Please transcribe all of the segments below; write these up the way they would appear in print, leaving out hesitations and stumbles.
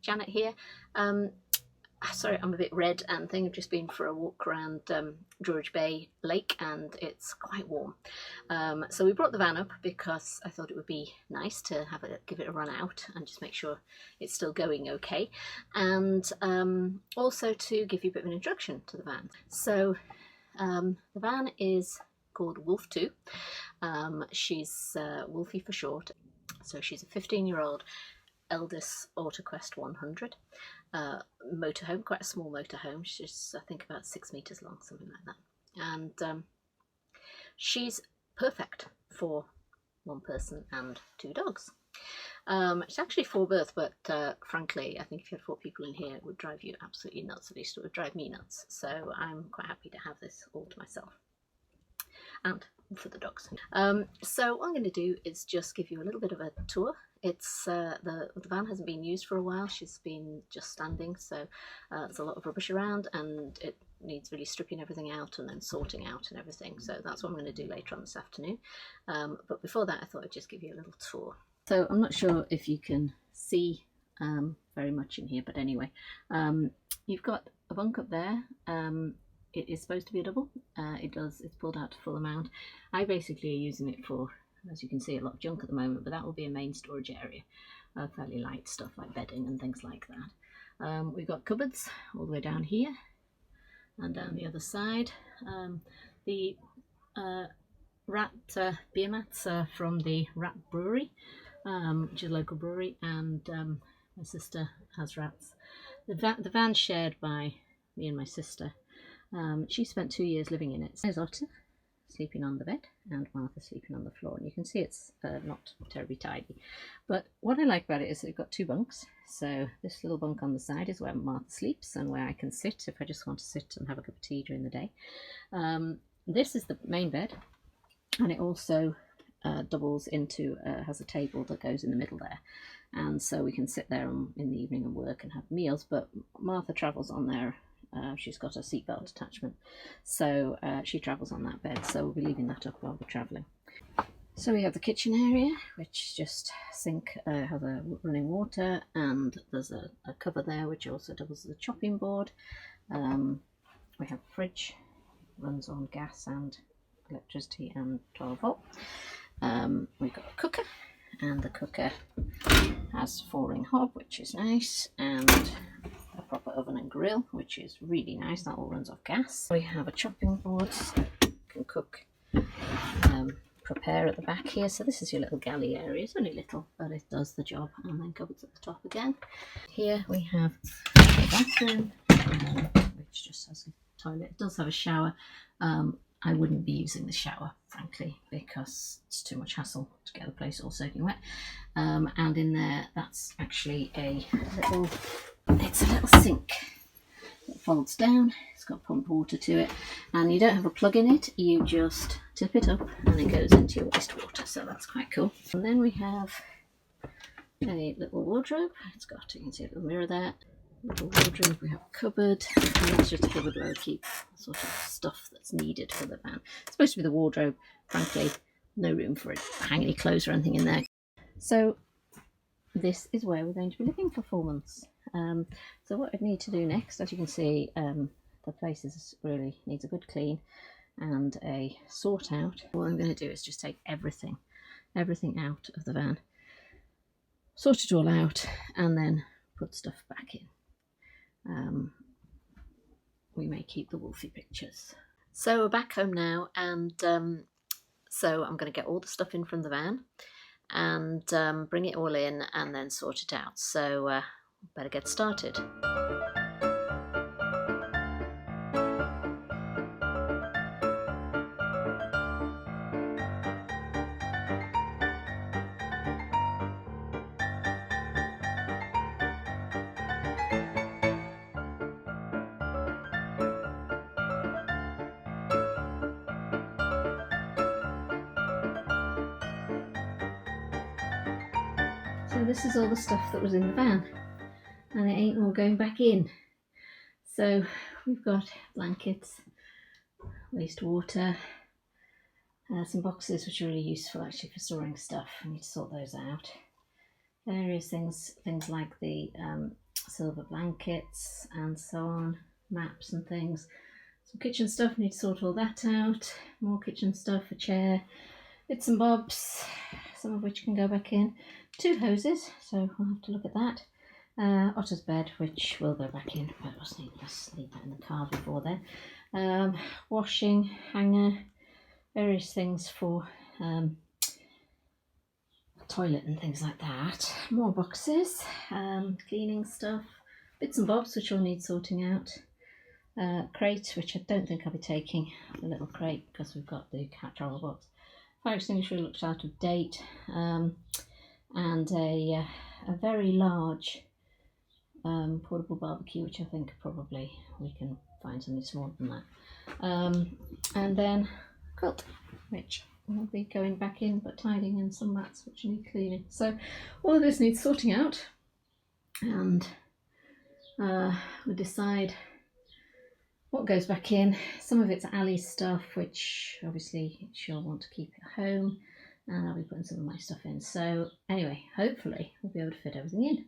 Janet here. Sorry, I'm a bit red and thing. I've just been for a walk around Druridge Bay Lake and it's quite warm. So we brought the van up because I thought it would be nice to give it a run out and just make sure it's still going okay. And also to give you a bit of an introduction to the van. So the van is called Wolf 2. She's Wolfie for short. So she's a 15-year-old Eldest AutoQuest 100 motorhome, quite a small motorhome. She's, I think, about 6 meters long, something like that. And she's perfect for one person and 2 dogs. It's actually 4 berth, but frankly, I think if you had 4 people in here, it would drive you absolutely nuts. At least it would drive me nuts. So I'm quite happy to have this all to myself. And for the dogs. So what I'm going to do is just give you a little bit of a tour. It's the van hasn't been used for a while. She's been just standing, so there's a lot of rubbish around and it needs really stripping everything out and then sorting out and everything. So that's what I'm going to do later on this afternoon. But before that, I thought I'd just give you a little tour. So I'm not sure if you can see very much in here, but anyway, you've got a bunk up there. It is supposed to be a double. It's pulled out to full amount. I basically are using it for, as you can see, a lot of junk at the moment, but that will be a main storage area. Fairly light stuff like bedding and things like that. We've got cupboards all the way down here and down the other side. The rat beer mats are from the Rat Brewery, which is a local brewery, and my sister has rats. The van's shared by me and my sister. She spent 2 years living in it. There's Otter sleeping on the bed and Martha sleeping on the floor, and you can see it's not terribly tidy. But what I like about it is they've got 2 bunks. So this little bunk on the side is where Martha sleeps and where I can sit if I just want to sit and have a cup of tea during the day. This is the main bed, and it also doubles into, has a table that goes in the middle there. And so we can sit there in the evening and work and have meals, but Martha travels on there. She's got a seatbelt attachment, so she travels on that bed, so we'll be leaving that up while we're travelling. So we have the kitchen area, which just sink, has a running water, and there's a cover there which also doubles as a chopping board. We have a fridge, runs on gas and electricity and 12 volt. We've got a cooker, and the cooker has 4-ring hob, which is nice, and a proper oven and grill, which is really nice. That all runs off gas. We have a chopping board, so you can cook, prepare at the back here. So this is your little galley area. It's only little, but it does the job. And then cupboards at the top again. Here we have the bathroom, which just has a toilet. It does have a shower. I wouldn't be using the shower, frankly, because it's too much hassle to get the place all soaking wet. And in there, that's actually it's a little sink that folds down. It's got pumped water to it, and you don't have a plug in it. You just tip it up, and it goes into your wastewater. So that's quite cool. And then we have a little wardrobe. It's got, you can see a little mirror there. Little wardrobe, we have a cupboard, and that's just a cupboard where I keep sort of stuff that's needed for the van. It's supposed to be the wardrobe, frankly, no room for it to hang any clothes or anything in there. So this is where we're going to be living for 4 months. So what I need to do next, as you can see, the place really needs a good clean and a sort out. What I'm going to do is just take everything out of the van, sort it all out, and then put stuff back in. We may keep the Wolfie pictures. So we're back home now, and so I'm going to get all the stuff in from the van and bring it all in and then sort it out. So better get started. So this is all the stuff that was in the van, and it ain't all going back in. So we've got blankets, wastewater, some boxes which are really useful actually for storing stuff. I need to sort those out. Various things like the silver blankets and so on, maps and things. Some kitchen stuff, need to sort all that out. More kitchen stuff, a chair, bits and bobs, some of which can go back in. 2 hoses, so we'll have to look at that. Otter's bed, which will go back in, but let's leave that in the car before then. Washing, hanger, various things for toilet and things like that. More boxes, cleaning stuff, bits and bobs which will need sorting out. Crate, which I don't think I'll be taking, the little crate, because we've got the cat travel box. Fire extinguisher looks out of date, and a very large portable barbecue, which I think probably we can find something smaller than that. And then quilt, which will be going back in, but tidying in some mats which need cleaning. So all of this needs sorting out, and we'll decide what goes back in. Some of it's Ali's stuff, which obviously she'll want to keep at home, and I'll be putting some of my stuff in. So anyway, hopefully we'll be able to fit everything in.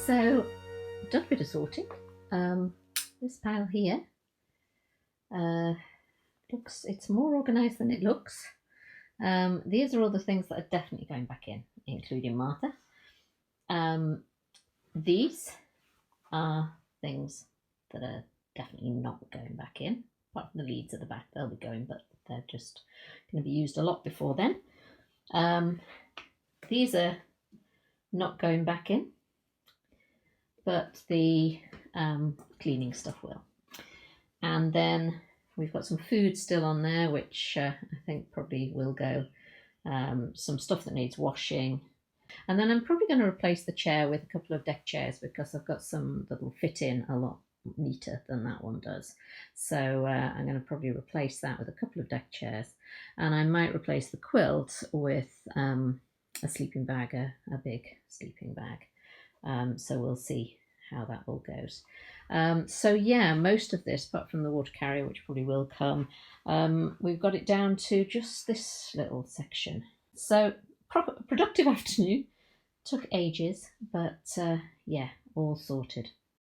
So done a bit of sorting. This pile here it's more organised than it looks. These are all the things that are definitely going back in, including Martha. These are things that are definitely not going back in, apart from the leads at the back. They'll be going, but they're just going to be used a lot before then. These are not going back in, but the cleaning stuff will. And then we've got some food still on there, which I think probably will go. Some stuff that needs washing. And then I'm probably going to replace the chair with a couple of deck chairs, because I've got some that will fit in a lot neater than that one does. So I'm going to probably replace that with a couple of deck chairs. And I might replace the quilt with a sleeping bag, a big sleeping bag. So we'll see how that all goes. So yeah, most of this, apart from the water carrier, which probably will come, we've got it down to just this little section. So productive afternoon, took ages, but yeah, all sorted.